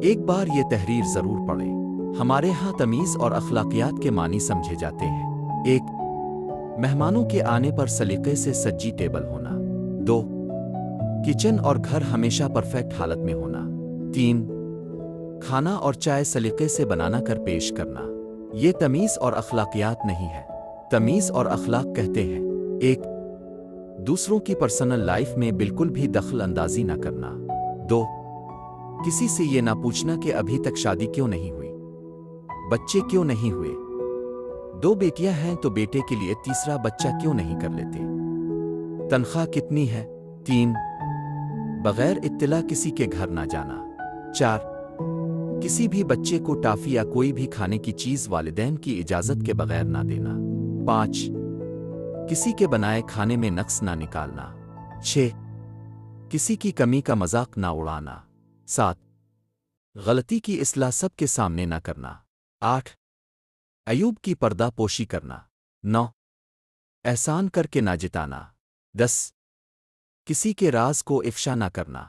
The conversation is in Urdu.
ایک بار یہ تحریر ضرور پڑھیں۔ ہمارے ہاں تمیز اور اخلاقیات کے معنی سمجھے جاتے ہیں۔ ایک، مہمانوں کے آنے پر سلیقے سے سجی ٹیبل ہونا۔ دو، کچن اور گھر ہمیشہ پرفیکٹ حالت میں ہونا۔ تین، کھانا اور چائے سلیقے سے بنانا کر پیش کرنا۔ یہ تمیز اور اخلاقیات نہیں ہے۔ تمیز اور اخلاق کہتے ہیں: ایک، دوسروں کی پرسنل لائف میں بالکل بھی دخل اندازی نہ کرنا۔ دو، کسی سے یہ نہ پوچھنا کہ ابھی تک شادی کیوں نہیں ہوئی، بچے کیوں نہیں ہوئے، دو بیٹیاں ہیں تو بیٹے کے لیے تیسرا بچہ کیوں نہیں کر لیتے، تنخواہ کتنی ہے۔ تین، بغیر اطلاع کسی کے گھر نہ جانا۔ چار، کسی بھی بچے کو ٹافی یا کوئی بھی کھانے کی چیز والدین کی اجازت کے بغیر نہ دینا۔ پانچ، کسی کے بنائے کھانے میں نقص نہ نکالنا۔ چھ، کسی کی کمی کا مذاق نہ اڑانا۔ سات، غلطی کی اصلاح سب کے سامنے نہ کرنا۔ آٹھ، عیوب کی پردہ پوشی کرنا۔ نو، احسان کر کے نہ جتانا۔ 10، کسی کے راز کو افشا نہ کرنا۔